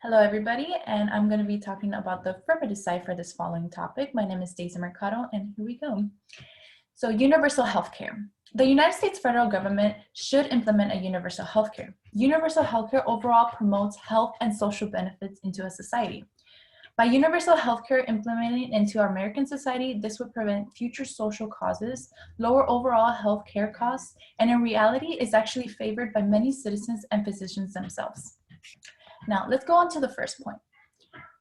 Hello, everybody, and I'm going to be talking about the affirmative side for this following topic. My name is Daisy Mercado, and here we go. So, universal healthcare. The United States federal government should implement a universal healthcare. Universal healthcare overall promotes health and social benefits into a society. By universal healthcare implementing into our American society, this would prevent future social causes, lower overall healthcare costs, and in reality is actually favored by many citizens and physicians themselves. Now, let's go on to the first point.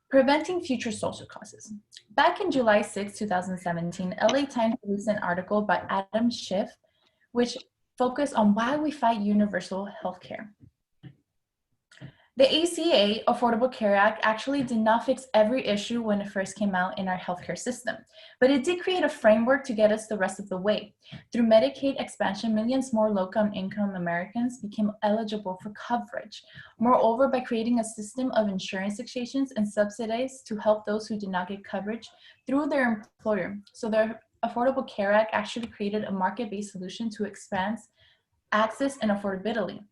Preventing future social causes. Back in July 6, 2017, LA Times released an article by Adam Schiff, which focused on why we fight universal healthcare. The ACA, Affordable Care Act, actually did not fix every issue when it first came out in our healthcare system, but it did create a framework to get us the rest of the way. Through Medicaid expansion, millions more low-income Americans became eligible for coverage. Moreover, by creating a system of insurance exchanges and subsidies to help those who did not get coverage through their employer. So the Affordable Care Act actually created a market-based solution to expand access and affordability.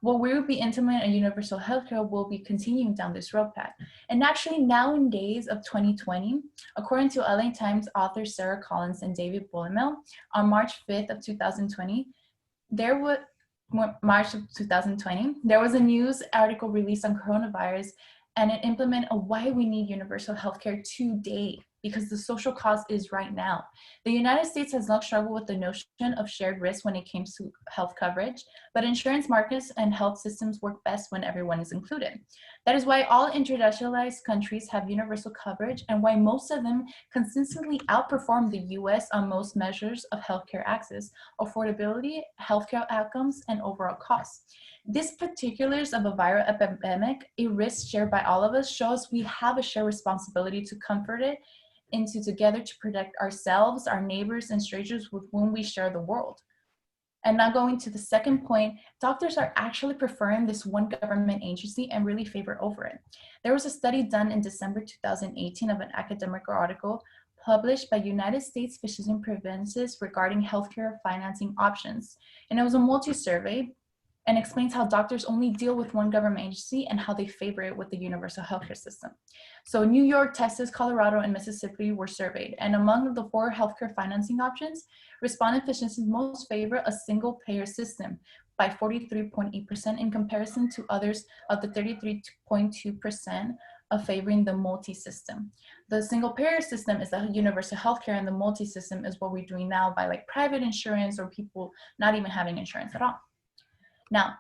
What we will be implementing a universal healthcare will be continuing down this road path. And actually now in days of 2020, according to LA Times authors Sarah Collins and David Bullemel, on March 5th of 2020, there was a news article released on coronavirus, and it implemented a why we need universal healthcare today, because the social cost is right now. The United States has long struggled with the notion of shared risk when it comes to health coverage, but insurance markets and health systems work best when everyone is included. That is why all industrialized countries have universal coverage and why most of them consistently outperform the US on most measures of healthcare access, affordability, healthcare outcomes, and overall costs. These particulars of a viral epidemic, a risk shared by all of us, shows we have a shared responsibility to comfort it into together to protect ourselves, our neighbors, and strangers with whom we share the world. And now going to the second point, doctors are actually preferring this one government agency and really favor over it. There was a study done in December 2018 of an academic article published by United States Physician Preferences regarding healthcare financing options. And it was a multi-survey and explains how doctors only deal with one government agency and how they favor it with the universal healthcare system. So New York, Texas, Colorado, and Mississippi were surveyed. And among the 4 healthcare financing options, respondent physicians most favor a single payer system by 43.8% in comparison to others of the 33.2% of favoring the multi-system. The single payer system is the universal healthcare, and the multi-system is what we're doing now by like private insurance or people not even having insurance at all. Now,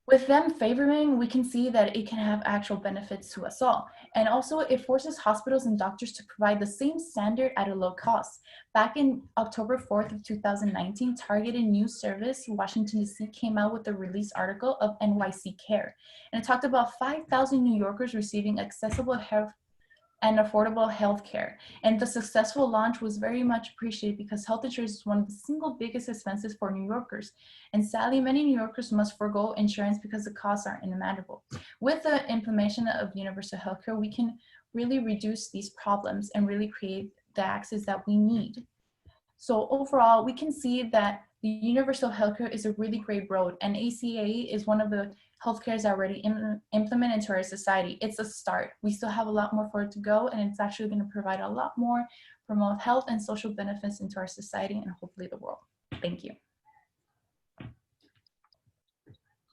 with them favoring, we can see that it can have actual benefits to us all. And also it forces hospitals and doctors to provide the same standard at a low cost. Back in October 4th of 2019, targeted news service, Washington DC, came out with a release article of NYC Care. And it talked about 5,000 New Yorkers receiving accessible health and affordable health care. And the successful launch was very much appreciated because health insurance is one of the single biggest expenses for New Yorkers. And sadly, many New Yorkers must forego insurance because the costs are unimaginable. With the implementation of universal healthcare, we can really reduce these problems and really create the access that we need. So overall, we can see that the universal healthcare is a really great road, and ACA is one of the healthcare is already implemented into our society. It's a start. We still have a lot more for it to go, and it's actually going to provide a lot more, promote health and social benefits into our society and hopefully the world. Thank you.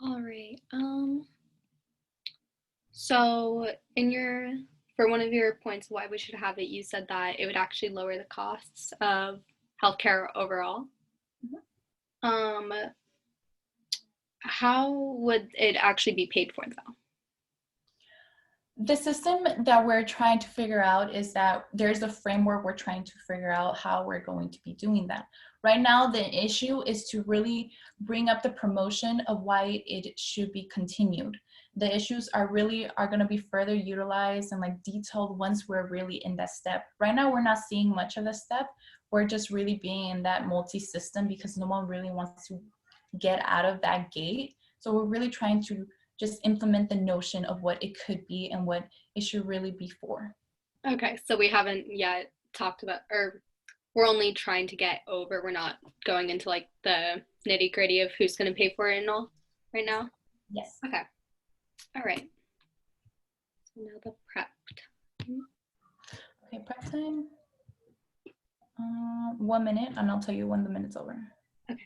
All right. So for one of your points why we should have it, you said that it would actually lower the costs of healthcare overall. Mm-hmm. How would it actually be paid for though? The system that we're trying to figure out is that there's a framework we're trying to figure out how we're going to be doing that. Right now, the issue is to really bring up the promotion of why it should be continued. The issues are going to be further utilized and like detailed once we're really in that step. Right now, we're not seeing much of a step. We're just really being in that multi-system because no one really wants to get out of that gate. So we're really trying to just implement the notion of what it could be and what it should really be for. Okay, so we haven't yet talked about, or we're only trying to get over, we're not going into like the nitty gritty of who's going to pay for it and all right now? Yes. Okay. All right. So now the prep time. Okay, prep time. 1 minute, and I'll tell you when the minute's over. Okay.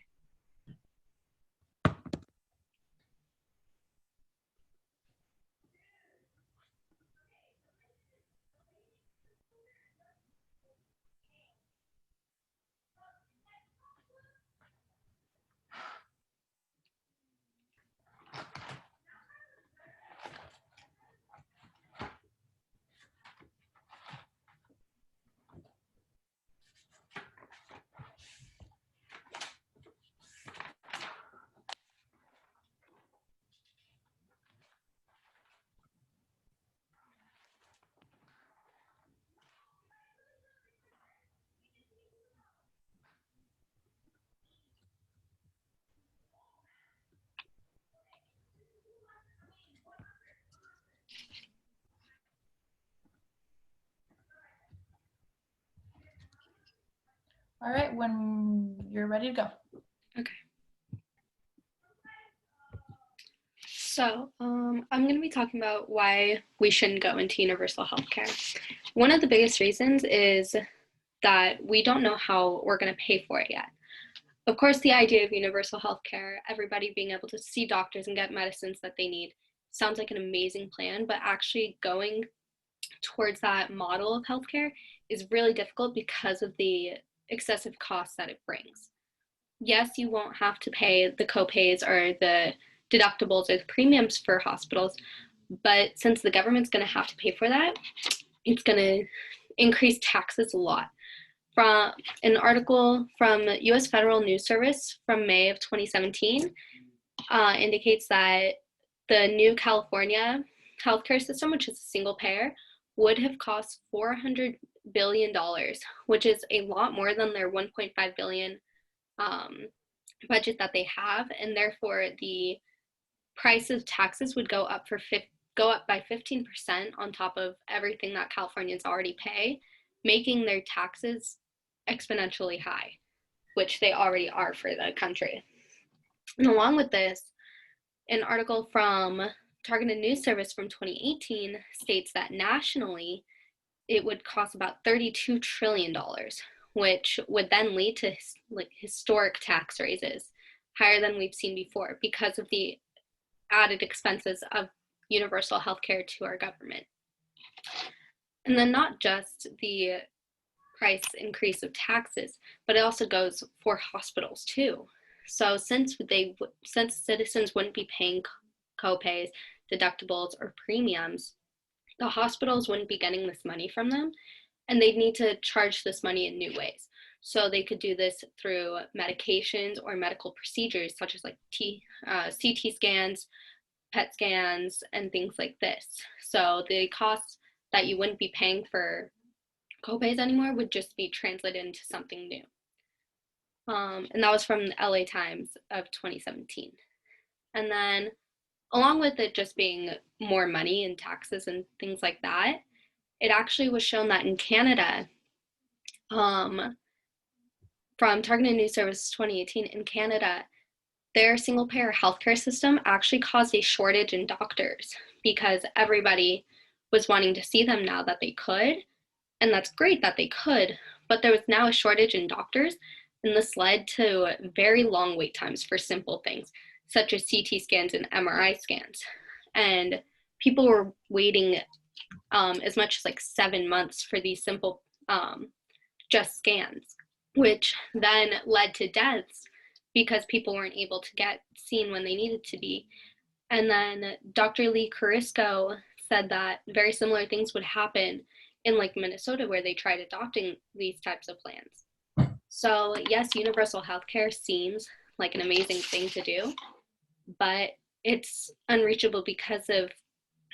All right, when you're ready to go. Okay. So I'm going to be talking about why we shouldn't go into universal healthcare. One of the biggest reasons is that we don't know how we're going to pay for it yet. Of course, the idea of universal healthcare, everybody being able to see doctors and get medicines that they need, sounds like an amazing plan, but actually going towards that model of healthcare is really difficult because of the excessive costs that it brings. Yes, you won't have to pay the copays or the deductibles or the premiums for hospitals, but since the government's going to have to pay for that, it's going to increase taxes a lot. From an article from US Federal News Service from May of 2017 indicates that the new California healthcare system, which is a single payer, would have cost $400 billion, which is a lot more than their $1.5 billion budget that they have, and therefore the price of taxes would go up by 15% on top of everything that Californians already pay, making their taxes exponentially high, which they already are for the country. And along with this, an article from Targeted News Service from 2018 states that nationally it would cost about $32 trillion, which would then lead to historic tax raises, higher than we've seen before because of the added expenses of universal healthcare to our government. And then not just the price increase of taxes, but it also goes for hospitals too. So since citizens wouldn't be paying copays, deductibles, or premiums, the hospitals wouldn't be getting this money from them, and they'd need to charge this money in new ways. So they could do this through medications or medical procedures such as like CT scans, PET scans, and things like this. So the costs that you wouldn't be paying for copays anymore would just be translated into something new. And that was from the LA Times of 2017. And then along with it just being more money and taxes and things like that, it actually was shown that in Canada, from Targeted News Service 2018, in Canada, their single payer healthcare system actually caused a shortage in doctors because everybody was wanting to see them now that they could. And that's great that they could, but there was now a shortage in doctors, and this led to very long wait times for simple things such as CT scans and MRI scans. And people were waiting as much as like 7 months for these simple just scans, which then led to deaths because people weren't able to get seen when they needed to be. And then Dr. Lee Carisco said that very similar things would happen in like Minnesota, where they tried adopting these types of plans. So yes, universal healthcare seems like an amazing thing to do, but it's unreachable because of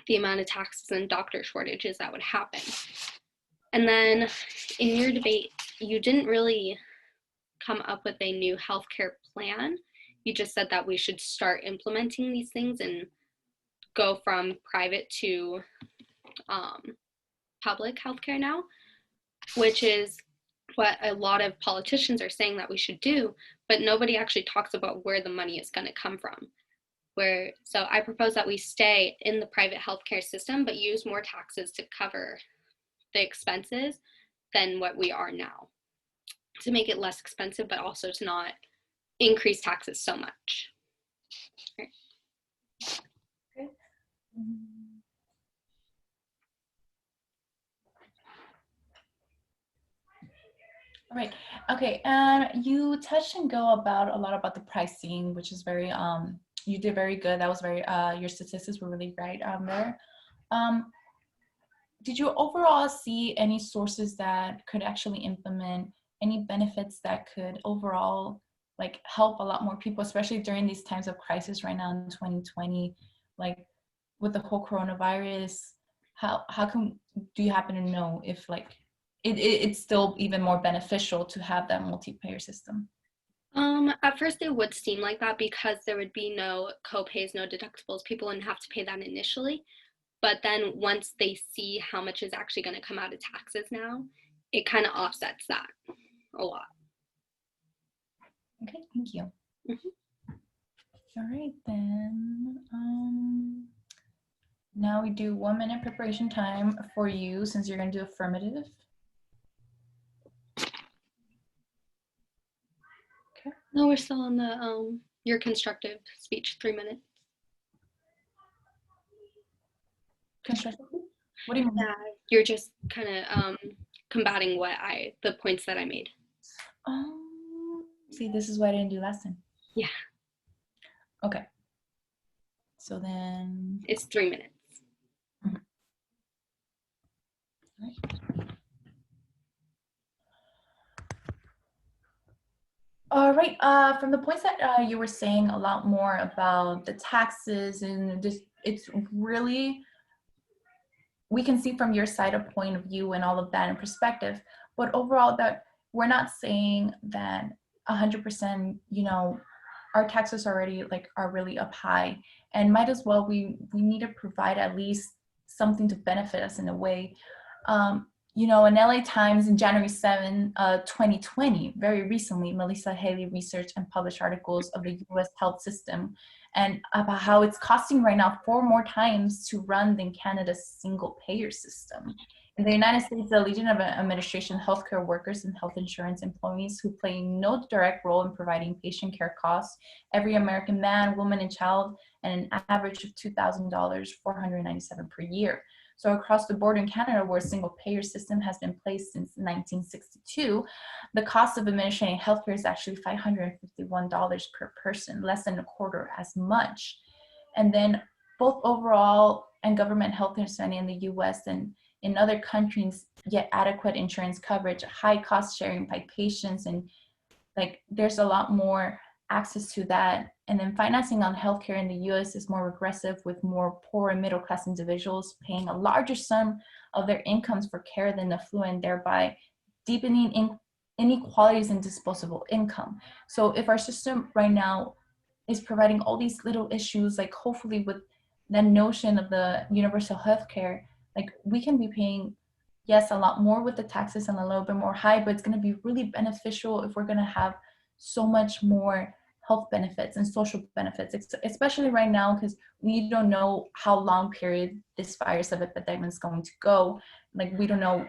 the amount of taxes and doctor shortages that would happen. And then in your debate, you didn't really come up with a new healthcare plan. You just said that we should start implementing these things and go from private to public healthcare now, which is what a lot of politicians are saying that we should do, but nobody actually talks about where the money is going to come from. So I propose that we stay in the private healthcare system, but use more taxes to cover the expenses than what we are now, to make it less expensive, but also to not increase taxes so much. Right. Okay. All right. Okay. And you touched and go about a lot about the pricing, which is very you did very good. That was very your statistics were really right there. Um, did you overall see any sources that could actually implement any benefits that could overall like help a lot more people, especially during these times of crisis right now in 2020, like with the whole coronavirus? How come, do you happen to know if like it's still even more beneficial to have that multi-payer system? At first it would seem like that because there would be no co-pays, no deductibles. People wouldn't have to pay that initially. But then once they see how much is actually going to come out of taxes now, it kind of offsets that a lot. Okay, thank you. Mhm. All right then. Now we do 1 minute preparation time for you since you're gonna do affirmative. Okay. No, we're still on the your constructive speech, 3 minutes. Constructive? What do you mean? Yeah, you're just kind of combating the points that I made. See, this is what I didn't do last time. Yeah, Okay. So then, it's 3 minutes. all right. From the points that you were saying a lot more about the taxes and just, it's really, we can see from your side a point of view and all of that in perspective. But overall, that we're not saying that 100%, you know, our taxes already like are really up high, and might as well we need to provide at least something to benefit us in a way. You know, in LA Times in January 7, 2020, very recently, Melissa Haley researched and published articles of the US health system and about how it's costing right now 4 more times to run than Canada's single payer system. In the United States, the Legion of Administration healthcare workers and health insurance employees who play no direct role in providing patient care costs every American man, woman, and child, and an average of $2,000, $497 per year. So across the board in Canada, where a single payer system has been placed since 1962, the cost of administering healthcare is actually $551 per person, less than a quarter as much. And then both overall and government health insurance in the US and in other countries get adequate insurance coverage, high cost sharing by patients, and like there's a lot more access to that. And then financing on healthcare in the US is more regressive, with more poor and middle class individuals paying a larger sum of their incomes for care than affluent, thereby deepening inequalities in disposable income. So if our system right now is providing all these little issues, like hopefully with the notion of the universal healthcare, like we can be paying, yes, a lot more with the taxes and a little bit more high, but it's going to be really beneficial if we're going to have so much more health benefits and social benefits, especially right now, because we don't know how long period this virus of epidemic is going to go. Like we don't know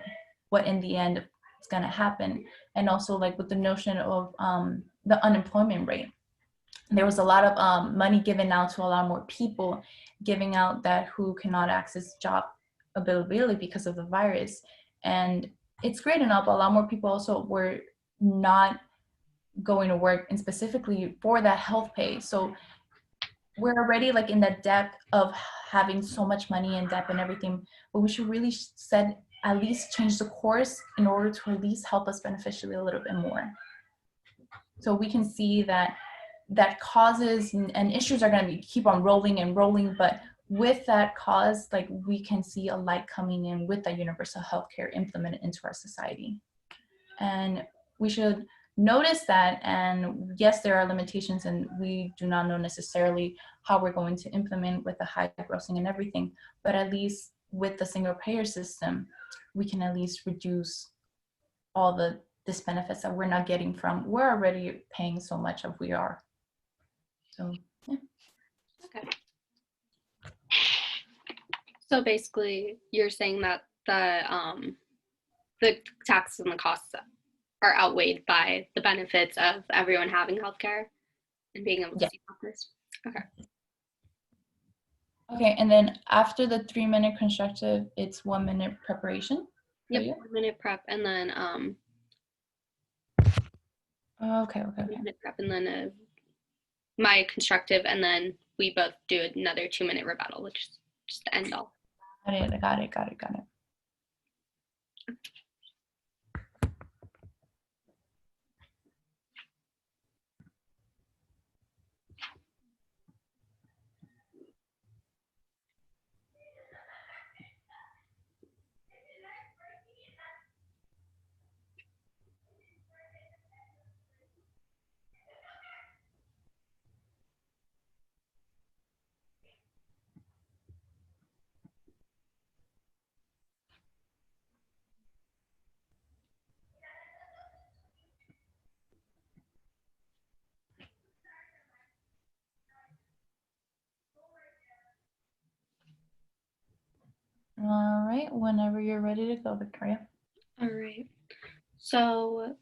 what in the end is going to happen. And also like with the notion of the unemployment rate, there was a lot of money given out to a lot more people, giving out that who cannot access job availability because of the virus. And it's great enough, but a lot more people also were not going to work, and specifically for that health pay. So we're already like in the depth of having so much money and debt and everything, but we should really said at least change the course in order to at least help us beneficially a little bit more. So we can see that causes and issues are going to be keep on rolling and rolling, but with that cause, like we can see a light coming in with that universal healthcare implemented into our society. And we should notice that, and yes, there are limitations and we do not know necessarily how we're going to implement with the high grossing and everything, but at least with the single payer system, we can at least reduce all the disbenefits that we're not getting from, we're already paying so much of we are. So, yeah. Okay. So basically, you're saying that the taxes and the costs are outweighed by the benefits of everyone having healthcare and being able to Yeah. see doctors. Okay. Okay, and then after the 3-minute constructive, it's 1-minute preparation for Yep. you? 1 minute prep and then Okay. 1 minute prep and then my constructive, and then we both do another 2-minute rebuttal, which is just the end all. Got it. All right, whenever you're ready to go, Victoria. All right. So,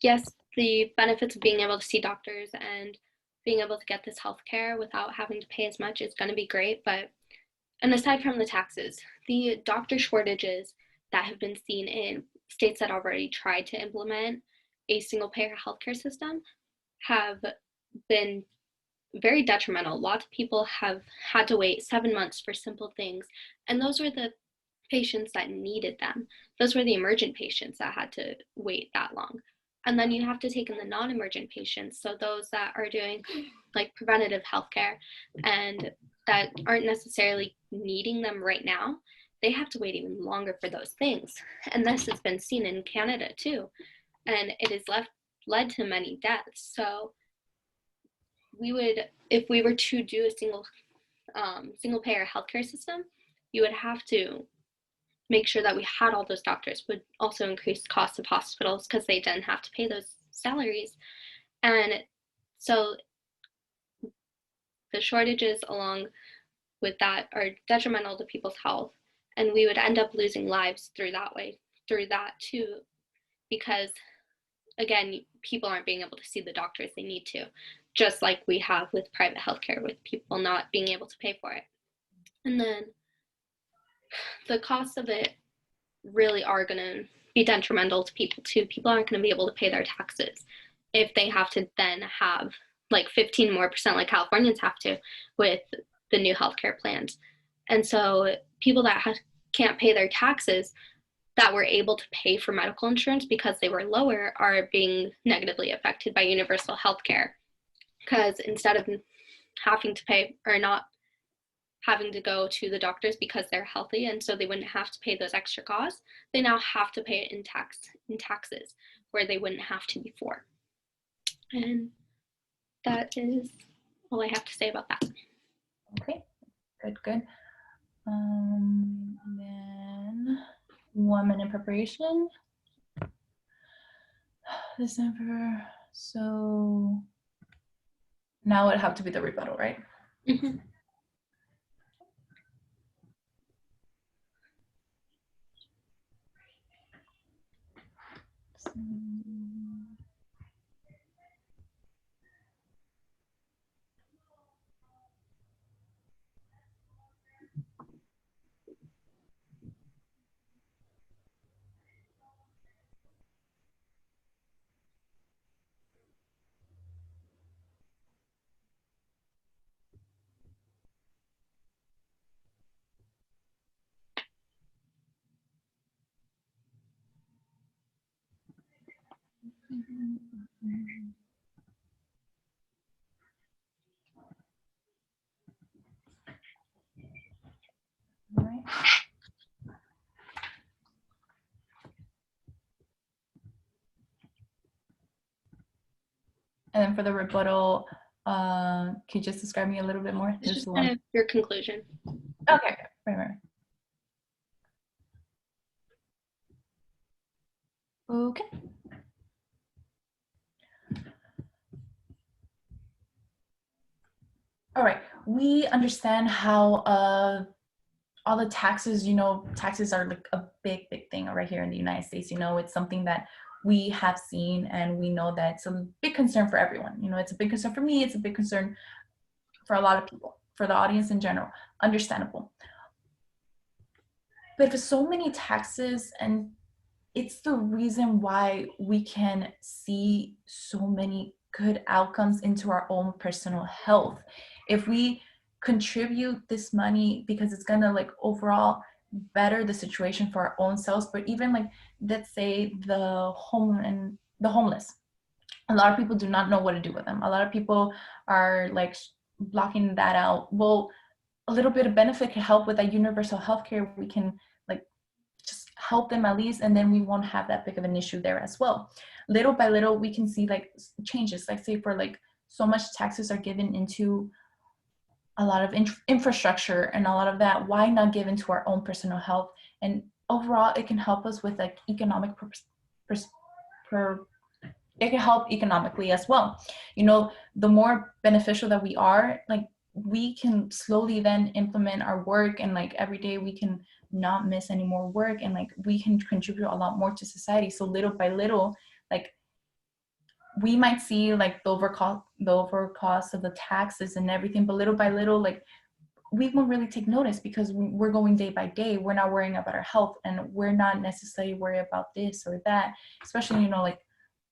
yes, the benefits of being able to see doctors and being able to get this health care without having to pay as much is going to be great. But, and aside from the taxes, the doctor shortages that have been seen in states that already tried to implement a single payer healthcare system have been very detrimental. Lots of people have had to wait 7 months for simple things, and those were the patients that needed them. Those were the emergent patients that had to wait that long. And then you have to take in the non emergent patients, so those that are doing like preventative healthcare and that aren't necessarily needing them right now, they have to wait even longer for those things. And this has been seen in Canada too. And it has led to many deaths. So we would, if we were to do a single payer healthcare system, you would have to make sure that we had all those doctors, would also increase costs of hospitals because they didn't have to pay those salaries. And so the shortages along with that are detrimental to people's health. And we would end up losing lives through that too, because again, people aren't being able to see the doctors they need to, just like we have with private healthcare, with people not being able to pay for it. And then the costs of it really are going to be detrimental to people too. People aren't going to be able to pay their taxes if they have to then have like 15% more like Californians have to with the new healthcare plans. And so people that can't pay their taxes that were able to pay for medical insurance because they were lower are being negatively affected by universal healthcare, because instead of having to pay or not having to go to the doctors because they're healthy and so they wouldn't have to pay those extra costs, they now have to pay it in taxes where they wouldn't have to before. And that is all I have to say about that. Okay, good. Then 1-minute preparation. December. So now it would have to be the rebuttal, right? Mm-hmm. All right. And then for the rebuttal, can you just describe me a little bit more? It's just kind of your conclusion. Okay, right. Okay. All right. we understand how all the taxes, taxes are like a big thing right here in the United States. It's something that we have seen, and we know that it's a big concern for everyone. It's a big concern for me. It's a big concern for a lot of people, for the audience in general. Understandable. But for so many taxes, and it's the reason why we can see so many good outcomes into our own personal health. If we contribute this money, because it's gonna like overall better the situation for our own selves. But even like, let's say the homeless, a lot of people do not know what to do with them. A lot of people are like blocking that out. Well, a little bit of benefit can help with that universal healthcare. We can like just help them at least, and then we won't have that big of an issue there as well. Little by little, we can see like changes. Like, say for like, so much taxes are given into a lot of infrastructure and a lot of that. Why not give into our own personal health? And overall, it can help us with like economic it can help economically as well. The more beneficial that we are, like, we can slowly then implement our work, and like every day we can not miss any more work, and like we can contribute a lot more to society. So little by little, like, we might see like the over cost of the taxes and everything, but little by little, like, we won't really take notice, because we're going day by day. We're not worrying about our health, and we're not necessarily worried about this or that. Especially, like,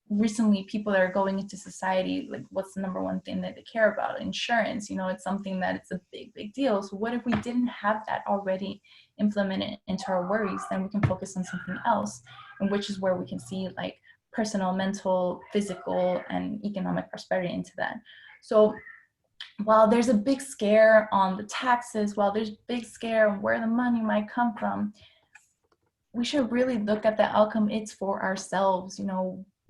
recently, people that are going into society, like, what's the number one thing that they care about? Insurance. It's something that it's a big deal. So what if we didn't have that already implemented into our worries? Then we can focus on something else, and which is where we can see like personal, mental, physical, and economic prosperity into that. So while there's a big scare on the taxes, while there's a big scare on where the money might come from, we should really look at the outcome it's for ourselves.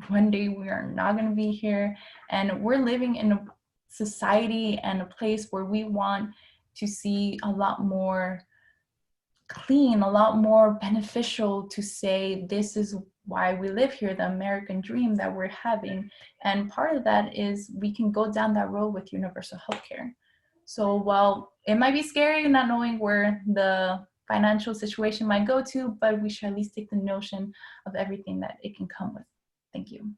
One day we are not going to be here, and we're living in a society and a place where we want to see a lot more clean, a lot more beneficial, to say this is why we live here, the American dream that we're having. And part of that is we can go down that road with universal healthcare. So while it might be scary not knowing where the financial situation might go to, but we should at least take the notion of everything that it can come with. Thank you.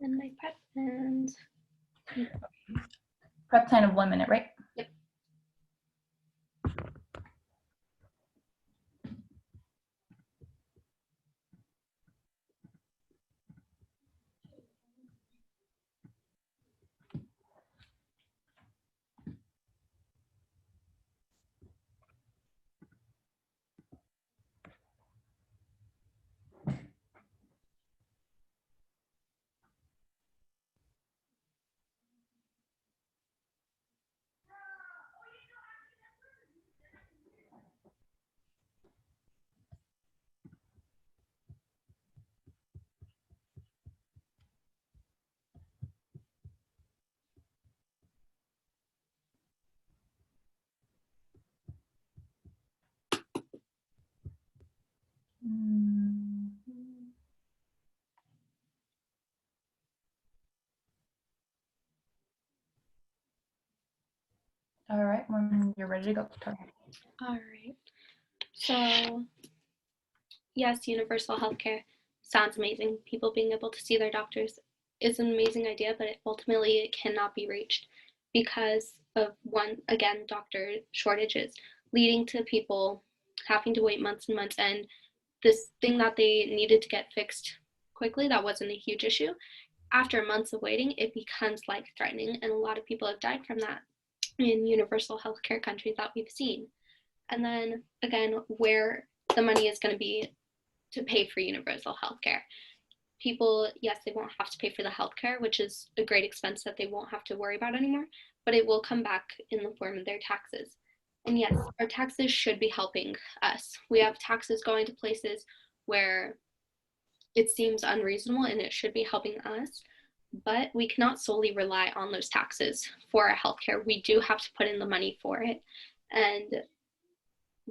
And my pet and Prep plan of 1 minute, right? Yep. All right, when you're ready to go. All right. So, yes, universal healthcare sounds amazing. People being able to see their doctors is an amazing idea, but ultimately it cannot be reached because of, one, again, doctor shortages, leading to people having to wait months and months. And this thing that they needed to get fixed quickly, that wasn't a huge issue. After months of waiting, it becomes life threatening. And a lot of people have died from that in universal healthcare countries that we've seen. And then again, where the money is going to be to pay for universal healthcare. People, yes, they won't have to pay for the healthcare, which is a great expense that they won't have to worry about anymore, but it will come back in the form of their taxes. And yes, our taxes should be helping us. We have taxes going to places where it seems unreasonable and it should be helping us, but we cannot solely rely on those taxes for our healthcare. We do have to put in the money for it, and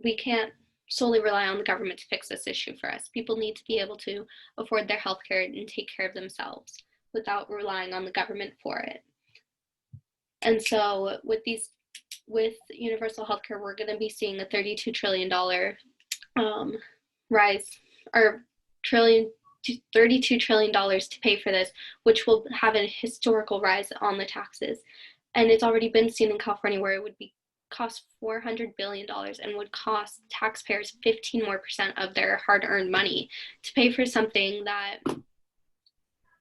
we can't solely rely on the government to fix this issue for us. People need to be able to afford their healthcare and take care of themselves without relying on the government for it. And so with universal healthcare, we're going to be seeing a $32 trillion rise, or trillion $32 trillion to pay for this, which will have a historical rise on the taxes. And it's already been seen in California, where it would be cost $400 billion and would cost taxpayers 15% more of their hard-earned money to pay for something that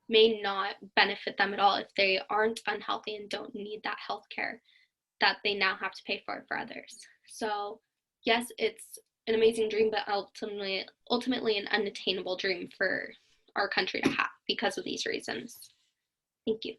may not benefit them at all if they aren't unhealthy and don't need that health care that they now have to pay for others. So yes, it's an amazing dream, but ultimately an unattainable dream for our country to have because of these reasons. Thank you.